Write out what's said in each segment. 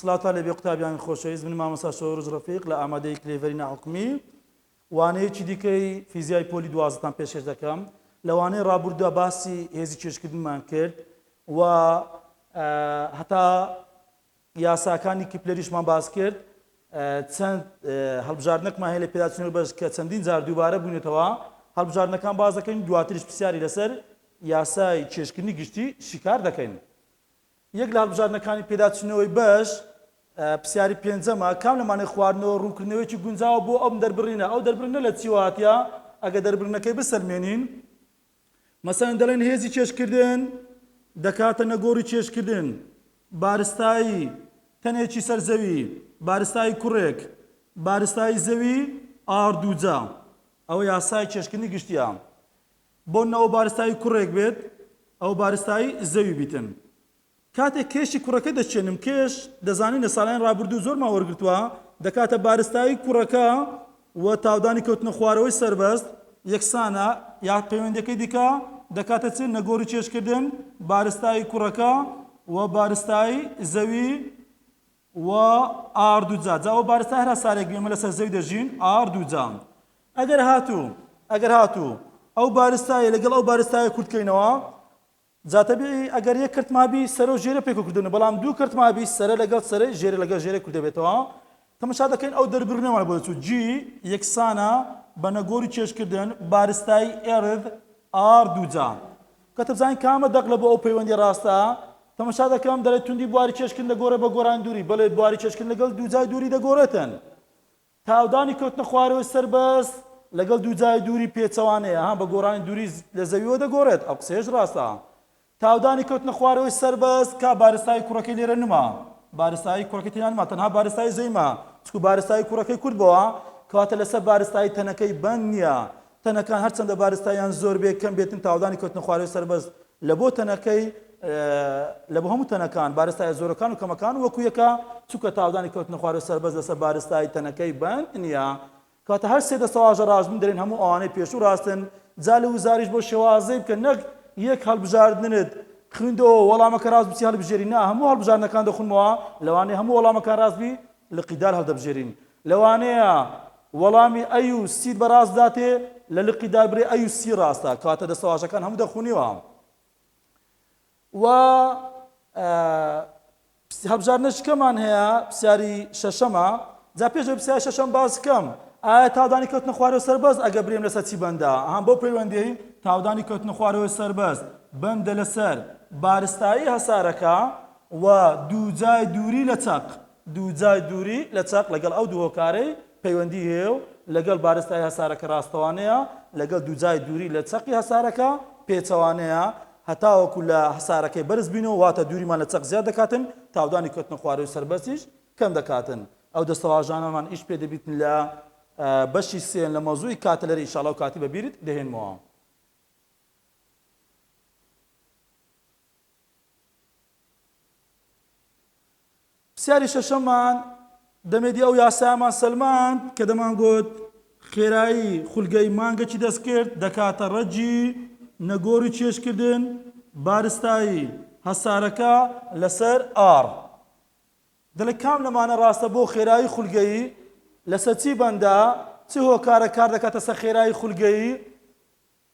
سڵاو لێ بێ قوتابیانی خۆشەویست من مامۆستا شۆڕژ ڕەفیق لە ئامادەی کلێڤەری ناحوکمی وانەیەکی دیکەی فیزیای پۆلی دوازدەتان پێشکەش دەکەم لەوانەیە ڕابردووە باسی هێزی چێشتکردنمان کرد و هەتا یاساکانی کیپلەریشمان باس کرد چەند هەڵبژاردنەکمان هەیە لە پێداچوونەوە بەش کە چەندین جار دووبارە بوونێتەوە هەڵبژاردنەکان باز دەکەین دواتریش پرسیاری لەسەر یاسای چێشتکردنی گشتی شیکار دەکەین یەک لە هەڵبژاردنەکانی پێداچوونەوەی بەش پرسیاری پێنجەمە کام لەمانەی خواردنەوە ڕوونکردنەوەیکی گونجاوە بۆ ئەم دەربڕینە ئەو دەربڕینە لە چی واتە ئەگە دەربڕینەکەی بسەرمێنین مەسەڵەن دەڵێن هێزی چێشتکردن دەکاتە نەگۆڕی چێشتکردن بارستایی تەنێکی سەرزەوی بارستایی کوڕێک بارستایی زەوی ئاردووجا ئەوە یاسای چێشتکردنی گشتیە بۆ نەوە بارستایی کوڕێک بێت ئەو بارستایی زەوی بیتن کاتێک کێشی کوڕەکە دەچێنم کێش دەزانین لە ساڵیان ڕابردوو زۆرمان وەرگرتووە دەکاتە بارستایی کوڕەکە و تاودانی کەوتنە خوارەوەی سەربەست یەکسانە یا پەیوەندەکەی دیکە دەکاتە چ نەگۆڕی چێشتکردن بارستایی کوڕەکە و بارستایی زەوی و ئاردووجا جاوە بارستای هەر سارێک بێمە لەسەر زەوی دەژین ئاردووجا ئەگەر هاتوو ئەو بارستایە لەگەڵ ئەو بارستایە کورتکەینەوە جاتەبێ ئەگەر یەک کردمابی سەر و ژێرە پێکردن بەڵام دوو کردمابی سەرە لەگەڵ سەرە ژێرە لەگەڵ ژێرە کورت دەبێتەوە تەماشا دەکەین ئەو دەربڕنەوە بۆ دەچوو جی یەکسانە بە نەگۆڕی چێشتکردن بارستای ئێرد ئاردووجا کە تەبزانین کامە دەق لە بۆ ئەو پەیوەندی ڕاستە تەماشا دەکەم دەڵێت توندی بواری چێشتکردن دەگۆڕێت بە گۆڕانی دووری بەڵێ بواری چێشتکردن لەگەڵ دووجای دووری دەگۆڕێتن تاودانی کەوتنە خوارەوەی سەربەست لەگەڵ دووجای دووری پێچەوانەیە ها بە گۆڕانی دووری لە زەویەوە دەگۆڕێت ئەو قسەیەش ڕاستە تاودانی کەوتنە خوارەوەی سەربەست کا بارستایی کوڕەکەی لێرە نما بارستایی کوڕەکەی تێنان نما تەنها بارستایی زەیما چکو بارستایی کوڕەکەی کورد بەوە کەواتە لەسەر بارستایی تەنەکەی بەند نییە تەنەکان هەرچەندە بارستاییان زۆر بێ کەم بێتن تاودانی کەوتنە خوارەوەی سەربەست لە بۆ تەنەکەی لە بۆ هەموو تەنەکان بارستای زۆرەکان و کەمەکان وەکو یەکە چووکە تاودانی کەوتنە خوارەوەی سەربەست لەسەر بارستایی تەنەکەی بەند نییە کەواتە هەر سێ دەسەواژە ڕاستبوون دەرێن هەموو ئەوانەی پێشوو ڕاستن جا لە وزاریش بۆ شێوازەی بکە نەک یەک هەڵبژاردنت خوێندەوە وەڵامەکە ڕاست بچی هەڵبژێری نا هەموو هەڵبژاردنەکان دەخونمەوە لەوانەیە هەموو وەڵامەکان ڕاستبی لە قیدار هەڵدەبژێرین لەوانەیە وەڵامی ئەی و سیت بەڕاست داتێ لە لقیدار برێ ئەی و سی ڕاستە کەواتە دەسەواژەکان هەموو دەخونیوە و هەڵبژاردنەشکەمان هەیە پرسیاری شەشەمە جا پێش پرسیاری شەشەم باس بکەم ئایا تاودانی کەوتنە خوارەوەی سەربەست ئەگە برێم لەسەر چی بەندە ئەهان بۆ پەیوەندی تاودانی کەوتنە خوارەوەی سەربەست بەندە لەسەر بارستایی هەسارەکە و دووجای دووری لە چەق دووجای دووری لە چەق لەگەڵ ئەو دوو هۆکارەی پەیوەندی هەیە و لەگەڵ بارستایی هەسارەکە ڕاستەوانەیە لەگەڵ دووجای دووری لە چەقی هەسارەکە پێچەوانەیە هەتاوەکو لە هەسارەکەی بەرز بینەوە واتە دووریمان لە چەق زیاد دەکاتن تاودانی کەوتنە خوارەوەی سەربەستیش کەم دەکاتن ئەو دەسەواژانەمان ئیش پێ دەبیتن لە بەشی سێن لە مەوزوعی کاتەلەری ئینشاڵڵا و کاتی بەبیرت دەهێنمەوە پرسیاری شەشەمان دەمێدی ئەو یاسامان سەلمان کە دەمانگوت خێرایی خولگەی مانگەکی دەست کرد دەکاتە ڕەجی نەگۆڕی چێشتکردن بارستایی هەسارەکە لەسەر ئار دەڵێ کام لەمانە ڕاستە بۆ خێرایی خولگەیی لەسەر چی بەندە چ هۆکارە کار دەکاتە سەر خێرایی خولگەیی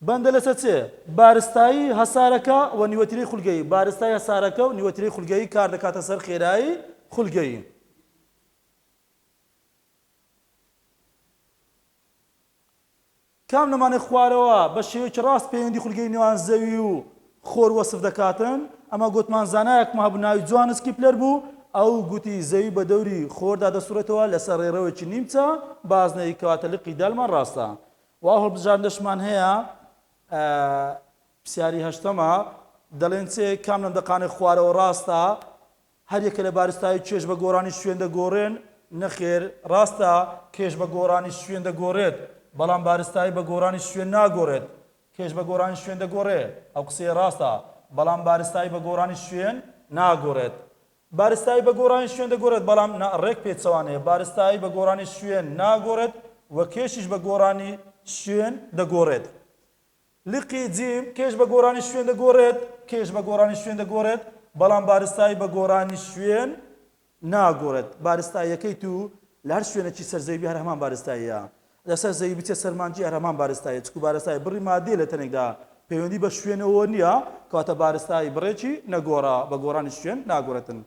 بەندە لەسەر چێ بارستایی هەسارەکە و نیوەتیرەی خولگەیی بارستایی هەسارەکە و نیوەتیرەی خولگەیی کار دەکاتە سەر خێرایی خولگەیی کام لەمانەی خوارەوە بە شێوەیەکی ڕاست پەیوەندی خولگەی نێوان زەوی و خۆر وەسف دەکاتن ئەمە گوتمان زانایەکمە هەبوو ناوی جوانس کیپلەر بوو ئەو گوتی زەوی بە دەوری خۆردا دەسوورێتەوە لەسەر ڕێڕەوەکی نیمچە بازنەی کەواتە لقی دالمان ڕاستە وا هەڵبژاردنەشمان هەیە پرسیاری هەشتەمە دەڵێن چێ کام لەم دەقانەی خوارەوە ڕاستە هەر یەکە لە بارستایی کێش بە گۆڕانی شوێن دەگۆڕێن نەخێر ڕاستە کێش بە گۆڕانی شوێن دەگۆڕێت بەڵام بارستایی بە گۆڕانی شوێن ناگۆڕێت کێش بە گۆڕانی شوێن دەگۆڕێ ئەو قسەیە ڕاستە بەڵام بارستایی بە گۆڕانی شوێن ناگۆڕێت بارستایی بە گۆڕانی شوێن دەگۆڕێت بەڵام ڕێک پێچەوانەیە بارستایی بە گۆڕانی شوێن ناگۆڕێت و کێشیش بە گۆڕانی شوێن دەگۆڕێت لقی جیم کێش بە گۆڕانی شوێن دەگۆڕێت کێش بە گۆڕانی شوێن دەگۆڕێت بەڵام بارستایی بە گۆڕانی شوێن ناگۆڕێت بارستاییەکەی تو لە هەر شوێنێکی سەرزەوی هەر هەمان بارستاییە لەسەر زەوی بچێت سەرمانجی هەر هەمان بارستایە چکو بارستای بڕی مادێ لە تەنێکدا پەیوەندی بە شوێنەوە نییە کاتە بارستایی بڕێکی نەگۆڕا بە گۆڕانی شوێن ناگۆڕێتن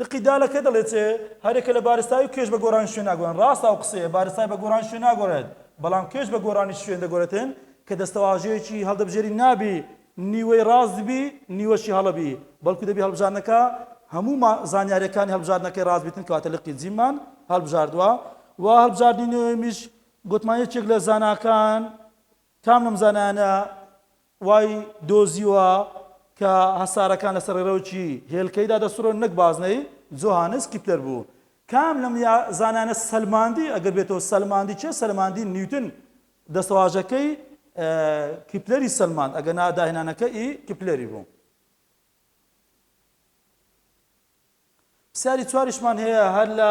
لقیدالەکە دەڵێت هەرێکە لە بارستایی کێش بە گۆڕانی شوێن ناگۆڕن ڕاستە ئەو قسەیە بارستای بە گۆڕانی شوێن ناگۆڕێت بەڵام کێش بە گۆڕانی شوێن دەگۆڕێتن کە دەستەواژەیەکی هەڵدەبژێری نابی نیوەی ڕاستبی نیوەشی هەڵەبی بەڵکو دەبی هەڵبژارنەکە هەموو زانیاریەکانی هەڵبژارنەکەی ڕاستبیتن کاتە لقی جیممان هەڵبژاردووە و هەڵبژاردنی نوێمیش گوتمانیەکێک لە زاناکان کام لەم زانانە وای دۆزیوە کە هەسارەکان لەسەر ڕێڕەوکی هێلکەیدا دەسوڕۆن نەک بازنەی جۆهانس کیپلەر بوو کام لەم زانانە سەلماندی ئەگەر بێتەوە سەلماندی چێ سەلماندی نیوتن دەستەواژەکەی کیپلەری سەلماند ئەگەر ناداهێنانەکەی کیپلەری بوو پرسیاری چواریشمان هەیە هەر لە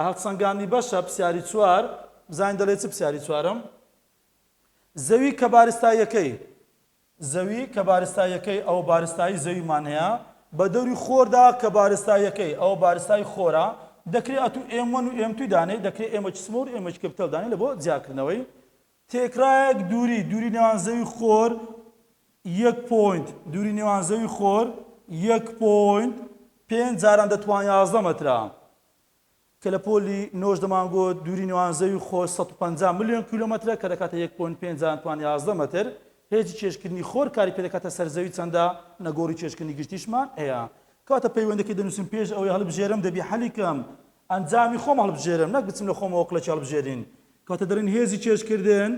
هەڵسەنگاندنی بەشە پرسیاری چوار بزانین دەڵێت چ پرسیاری چوارم زەوی کە بارستاییەکەی زەوی کە بارستاییەکەی ئەو بارستایی زەویمان هەیە بە دەوری خۆردا کە بارستاییەکەی ئەو بارستای خۆرە دەکرێت ئەتو ئێم1 و ئێم2 دانەی دەکرێت ئێمە سمۆر ئێمە کەپیتەڵ دانەی لە بۆ جیاکردنەوەی تێکرایەک دووری نێوان زەوی خۆر 1 پۆینت دووری نێوان زەوی خۆر 1 پۆینت 5 جاران دەتوان 11 مەترە کە لە پۆلی نۆژ دەمانگۆ دووری نێوان زەوی خۆر 150 میلیۆن کیلۆمەترە کە دەکاتە 1.5 جاران توان 11 مەتر هێزی چێشکردنی خۆر کاری پێ دەکاتە سەرزەوی چەندە نەگۆڕی چێشکردنی گشتیشمان هەیە کاتە پەیوەندەکەی دەنووسم پێش ئەوەی هەڵبژێرم دەبی حەلیکەم ئەنجامی خۆم هەڵبژێرم نەک بچم لە خۆمەوە قڵەکی هەڵبژێرین کاتە دەرن هێزی چێشکردن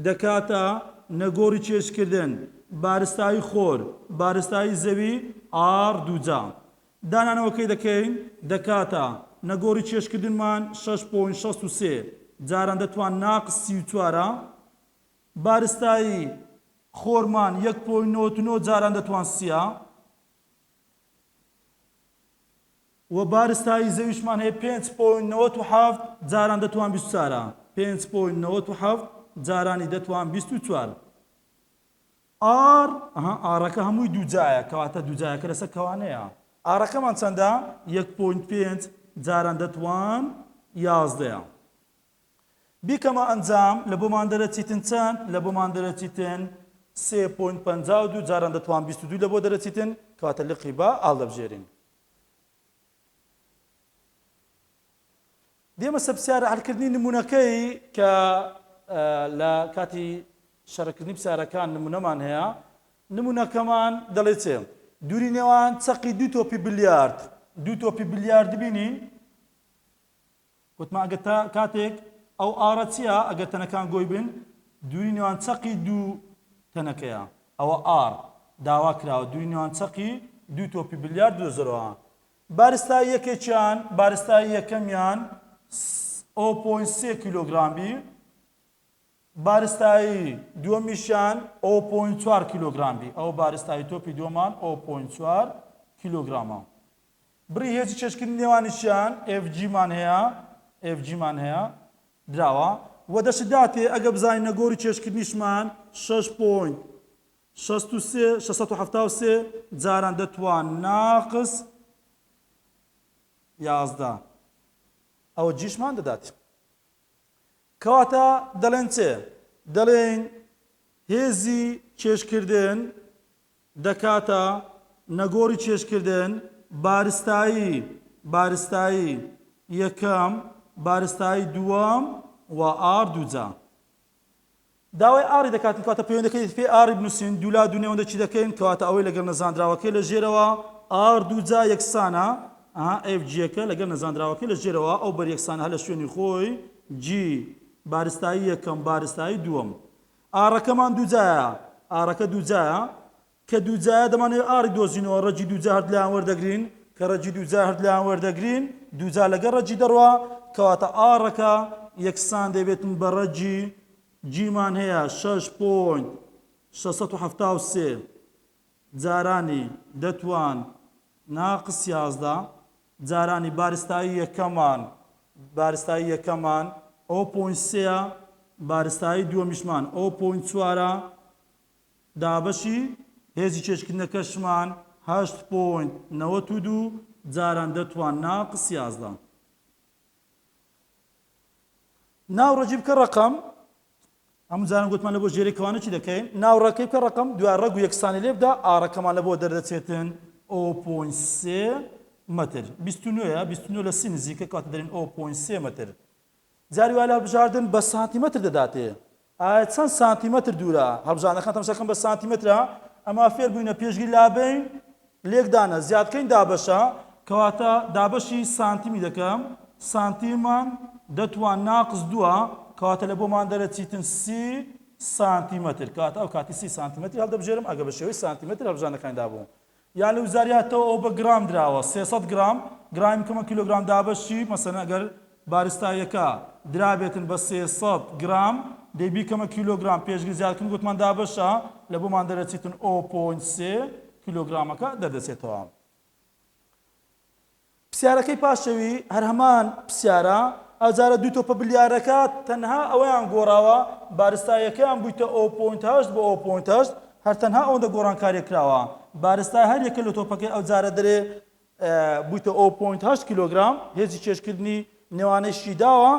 دەکاتە نەگۆڕی چێشکردن بارستایی خۆر بارستایی زەوی ئار دووجا دانانەوەکەی دەکەین دەکاتە نەگۆڕی چێشکردنمان 6.63 جاران دەتوان ناقس 34 بارستایی خۆرمان 1.99 جاران دەتوان 30 و بارستایی زەویشمان هەیە 5.97 جاران دەتوان 24 5.97 جارانی دەتوان 24 ئارەکە هەمووی دووجایە کەواتە دووجایەکە لەسەر کەوانەیە ئارەکەمان چەندە 1.5 جاران دەتوان 11 بیکەمە ئەنجام لە بۆمان دەرەچیتن چەند لە بۆمان دەرەچیتن 3.52 جاران دەتوان 22 لە بۆ دەرەچیتن کەواتە لقی بە ئاڵدەبژێرین دێمە سەر پرسیارە هەڵکردنی نمونونەکەی کە لە کاتی شەڕکردنی پرسیارەکان نمونەمان هەیە نمونونەکەمان دەڵێت چێ دووری نێوان چەقی دوو تۆپی بلیارد دوو تۆپی بلیارد بینین وتمان ئەگەر تا کاتێک ئەو ئارە چییە ئەگەر تەنەکان گۆی بن دووری نێوان چەقی دوو تەنەکەیە ئەوە ئار داوا کراوە دووری نێوان چەقی دوو تۆپی بلیارد دۆزەرەوە بارستایی یەکێکیان بارستایی یەکەمیان 0.3 کیلۆگرامبی بارستایی دووەمیشیان 0.4 کیلۆگرامبی ئەو بارستایی تۆپی دووەمان 0.4 کیلۆگرامە بڕی هێزی چێشکردنی نێوانیشیان FG-مان هەیە دراوە و دەشداتێ ئەگە بزانین نەگۆڕی چێشکردنیشمان 6.63 جاران دەتوان ناقس 11 ئەوە جیشمان دەدات کەواتە دەڵێن چێ دەڵێن هێزی چێشکردن دەکاتە نەگۆڕی چێشکردن بارستایی یەکەم بارستایی دووەم و ئار دووجا داوای ئاری دەکاتن کاتە پەیوەندەکەی پێ ئاری بنووسین دوولا دوو نێوەندە چی دەکەین کەواتە ئەوەی لەگەڵ نەزانراوەکەی لە ژێرەوە ئار دووجا یەکسانە FG-ەکە لەگەڵ نەزانراوەکەی لە ژێرەوە ئەو بەر یەکسانە هە لە شوێنی خۆی G بارستایی یەکەم بارستایی دووەم ئارەکەمان ئارەکە دووجایە کە دووجایە دەمانێت ئاری دۆزینەوە ڕەجی دووجا هەر لایەن وەردەگرین کە ڕەجی دووجا هەر لایەن وەردەگرین دووجا لەگەڵ ڕەجی دەڕوا کەواتە ئارەکە یەکسان دەبێتن بە ڕەجی جیمان هەیە 6.673 جارانی دەتوان ناقس 11 جارانی بارستایی یەکەمان 0.3 بارستایی دووەمیشمان 0.4 دابەشی هێزی چێشکردنەکەشمان 8.92 جاران دەتوان ناقس 11 ناوڕەجی بکە ڕقم هەموو جاران گوتمان لە بۆ ژێرێکەوانە چی دەکەین ناوڕەکەی بکە ڕقم دوای ڕەگ و یەکسانی لێ بدە ئاڕەکەمان لە بۆ دەردەچێتن 0.3 متر 29 29 لە 30 نزیکە کاتە دەرین 0.3 متر جاری وای لە هەڵبژاردن بە سانتیمەتر دەداتێ ئایا چەند سانتیمەتر دوورە هەڵبژاردنەکان تەماشاکەم بە سانتیمەترە ئەما فێر بووینە پێشگیر لابین لێکدانە زیادکەین دابەشە کەواتە دابەشی سانتیمی دەکەم سانتیمان دەتوان ناقس 2 کەواتە لە بۆمان دەرەچیتن 30 سانتیمەتر کاتە ئەو کاتی 30 سانتیمەتر هەڵدەبژێرم ئەگە بە شێوەی سانتیمەتر هەڵبژاردنەکانی دابوو یان لە وزاریاتەوە ئەو بە گرام دراوە 300 گرام گرامی کەمە کیلۆگرام دابەشی مەسەن ئەگەر بارستایەکە درابێتن بە 300 گرام دەیبی کەمە کیلۆگرام پێشگیر زیادکردن گوتمان دابەشە لە بۆمان دەرەچیتن 0.3 کیلۆگرامەکە دەردەچێتەوە پرسیارەکەی پاشەوی هەر هەمان پرسیارە ئەجارە دوو تۆپە بلیارەکە تەنها ئەوەیان گۆڕاوە بارستایەکەیان بوویتە 0.8 بۆ 0.8 هەر تەنها ئەوەندە گۆڕانکاری کراوە بارستای هەر یەکە لە تۆپەکەی ئەوجارە دەرێ بوویتە 0.8 کیلۆگرام هێزی چێشکردنی نێوانەیشی داوە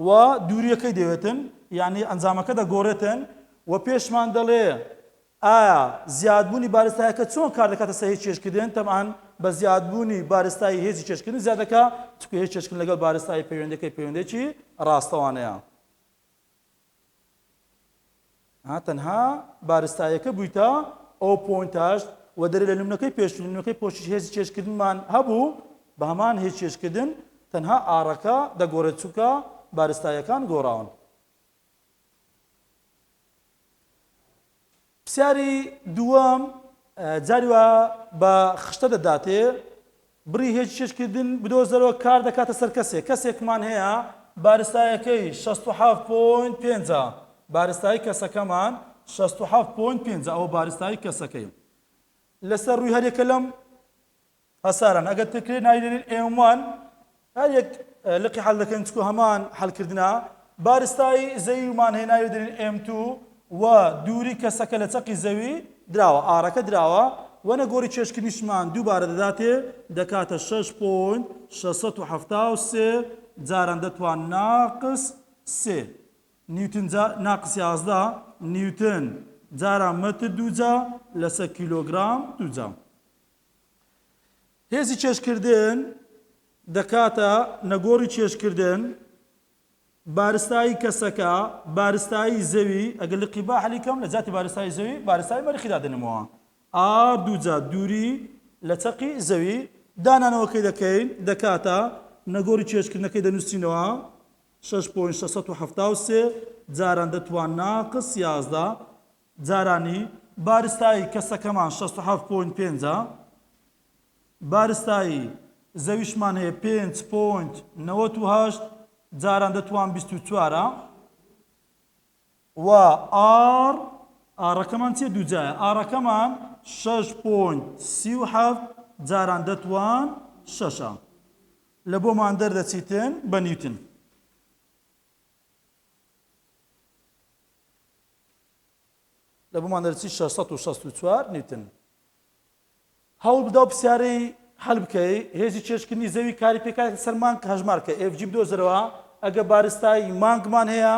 و دووریەکەی دەوێتن یعنی ئەنجامەکە دەگۆڕێتن و پێشمان دەڵێ ئایا زیادبوونی بارستایەکە چۆن کار دەکاتە سەر هێز چێشکردن تەمان بە زیادبوونی بارستایی هێزی چێشکردن زیادەکە چکە هێز چێشکردن لەگەڵ بارستایی پەیوەندەکەی پەیوەندێکی ڕاستەوانەیە تەنها بارستایەکە بوویتە 0.8 و دەرێ لە نمونەکەی پێشنمونەکەی پۆشی هێزی چێشکردنمان هەبوو بە هەمان هێز چێشکردن تەنها ئاڕەکە دەگۆڕێت چووکە بارستایەکان گۆڕاون پرسیاری دووەم جاری وە بە خشتە دەداتێ بڕی هێزی چێشکردن بدۆزەرەوە کار دەکاتە سەر کەسێکمان هەیە بارستایەکەی 67.5 بارستایی کەسەکەمان 67.5 ئەوە بارستایی کەسەکەی لەسەر ڕووی هەرێکە لەم هەساران ئەگەر تکرێت نایدێنین ئێوان هەر یەک لقی حەڵ دەکەین چکو هەمان حەڵکردنا بارستایی زەویمان هەیە نایدێنین M2 و دووری کەسەکە لە چەقی زەوی دراوە ئارەکە دراوە وەنە گۆڕی چێشکردنیشمان دووبارە دەداتێ دەکاتە 6.673 جاران دەتوان ناقس 3 نیوتن ناقس 11 نیوتن جاران متر دووجا لەسەر کیلۆگرام دووجا هێزی چێشکردن دەکاتە نەگۆڕی چێشکردن بارستایی کەسەکە بارستایی زەوی ئەگەر لقی با حەلیکەم لە جاتی بارستایی زەوی بارستایی مەریخیدا دەنمەوە ئار دووجا دووری لە چەقی زەوی دانانەوەکەی دەکەین دەکاتە نەگۆڕی چێشکردنەکەی دەنووسینەوە 6.673 جاران دەتوان ناقس 11 جارانی بارستایی کەسەکەمان 67.5 بارستایی زەویشمان هەیە 5.98 جاران دەتوان 24 و ئاڕەکەمان چێ دووجایە ئاڕەکەمان 6.37 جاران دەتوان 6 لە بۆمان دەردەچیتن بە نیوتن لە بۆمان دەرچی 664 نیوتن هەوڵ بدە و پرسیارەی هەڵ بکەی هێزی چێشکردنی زەوی کاری پێکات سەر مانگ هەژمارکە FG بدۆزەرەوە ئەگە بارستایی مانگمان هەیە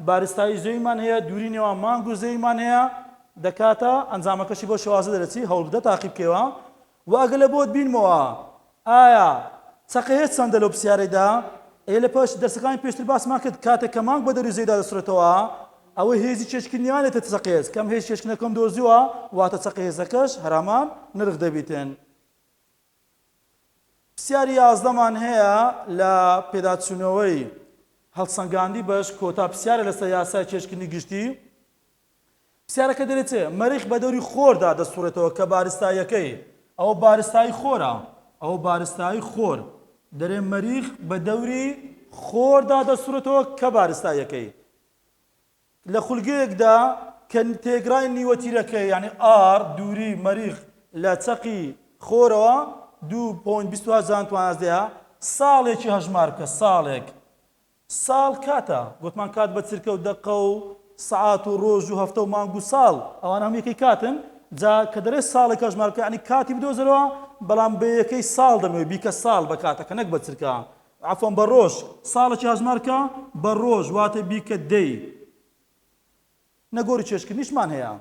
بارستایی زەویمان هەیە دووری نێوان مانگ و زەویمان هەیە دەکاتە ئەنجامەکەشی بۆ شێوازە دەرەچی هەوڵ بدە تاقیب بکەوە و ئەگە لە بۆت بینمەوە ئایا چەقە هێز چەندە لەو پرسیارەیدا لە پاش دەرسەکانی پێشتر باسمان کرد کاتێک کە مانگ بە دەروی زەویدا دەسرێتەوە ئەوە هێزی چێشکردنیوانێتە چەقە هێز کەم هێز چێشکردنەکەم دۆزیوە واتە چەقە هێزەکەش هەرامان نرخ دەبیتن پرسیاری 11مان هەیە لە پێداچوونەوەی هەڵسەنگاندی بەش کۆتا پرسیارە لەسەر یاسای چێشکردنی گشتی پرسیارەکە دەرێتێ مەریخ بە دەوری خۆردا دەسوڕێتەوە کە بارستایەکەی ئەوە بارستایی خۆرە ئەوە بارستایی خۆر دەرێ مەریخ بە دەوری خۆردا دەسوڕێتەوە کە بارستایەکەی لە خولگەیەکدا کە تێگرای نیوەتیرەکەی یعنی ئار دووری مەریخ لە چەقی خۆرەوە 2.22 ساڵێکی هەژمار بکە ساڵێک ساڵ کاتە گوتمان کات بە چرکە و دەقە و سعات و ڕۆژ و هەفتە و مانگ و ساڵ ئەوان هەموو یەکەی کاتن جا کە دەرێت ساڵێک هەژمار بکە ینی کاتی بدۆزەرەوە بەڵام بە یەکەی ساڵ دەمەوێت بیکە ساڵ بەکاتەکە نەک بە چرکە عفۆن بە ڕۆژ ساڵێکی هەژمارکە بە ڕۆژ واتە بیکە دەی نەگۆری چێشکردنیشمان هەیە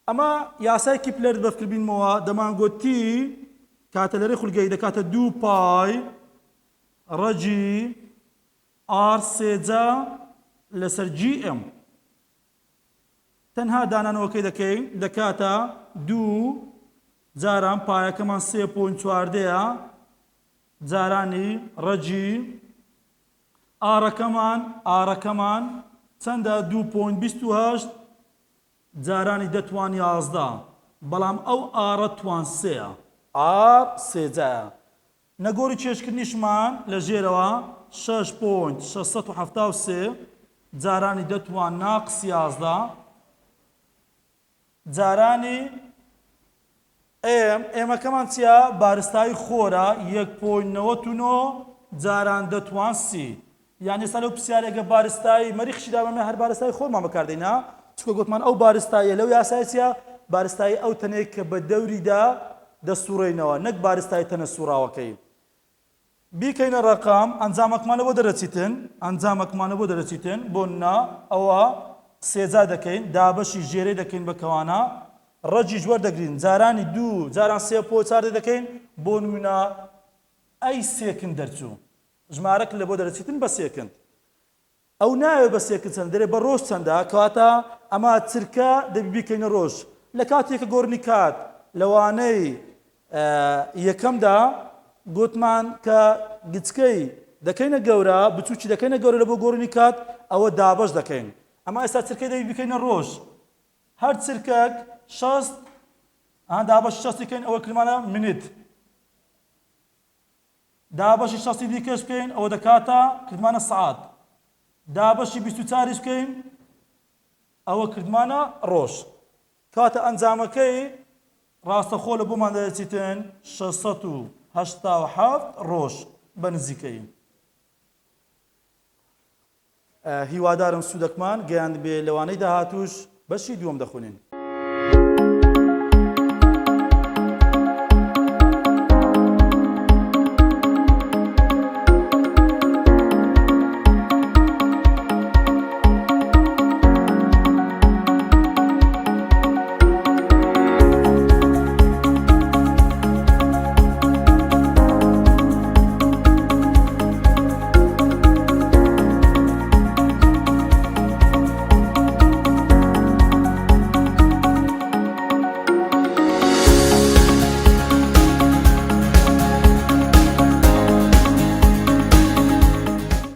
ئەمە یاسای کیپلەر بەفکردبینەوە دەمانگوتی کاتە لەرەی خولگەی دەکاتە 2 پای ڕەجی ئار سێجا لەسەر GM تەنها دانانەوەکەی دەکەین دەکاتە 2 جاران پایەکەمان 3.4 جارانی ڕەجی ئارەکەمان چەندە 2.28 جارانی دەتوان 11 بەڵام ئەو ئارە توان سێە ئار سێجایە نەگۆری چێشکردنیشمان لە ژێرەوە 6.673 جارانی دەتوان ناقس 11 جارانی ئێمەکەمان چیە بارستای خۆرە 1.99 جاران دەتوان 30 یعنی ئێستا لەو پرسیارێکە بارستایی مەریخشی دابەمە هەر بارستای خۆرمان بەکاردێنا چکە گوتمان ئەو بارستایە لەو یاسای چیە بارستایی ئەو تەنەیە کە بە دەوریدا دەسوڕێنەوە نەک بارستای تەنە سوڕاوەکەی بیکەینە ڕقام ئەنجامەکمانە بۆ دەرەچیتن بۆ نا ئەوە سێجا دەکەین دابەشی ژێرەی دەکەین بە کەوانە ڕەجی جوەر دەگرین جارانی 2 جاران 3.4 دەکەین بۆ نمونە ئەی سێکن دەرچوو ژمارەك لە بۆ دەرەچیتن بە سێکند ئەو ناوێ بە سێکن چەند دەرێ بە ڕۆژ چەندە کەواتە ئەمە چرکە دەبی بیکەینە ڕۆژ لە کاتێکە گۆڕنی کات لەوانەی یەکەمدا گوتمان کە گچکەی دەکەینە گەورە بچووکی دەکەینە گەورە لە بۆ گۆڕنی کات ئەوە دابەش دەکەین ئەمە ئێستا چرکەی دەبی بکەینە ڕۆژ هەر چرکەک 60 دابەش 60 بکەین ئەوە کلمانە منیت دابەشی 60 دیکەش بکەین ئەوە دەکاتە کردمانە سعات دابەشی 24 بکەین ئەوە کردمانە ڕۆژ کاتە ئەنجامەکەی ڕاستەخۆ لە بۆمان دەرەچیتن 687 ڕۆژ بە نزیکەی هیوادارم سوودەکمان گەیاند بێ لەوانەی داهاتوش بەشی دووەم دەخوێنین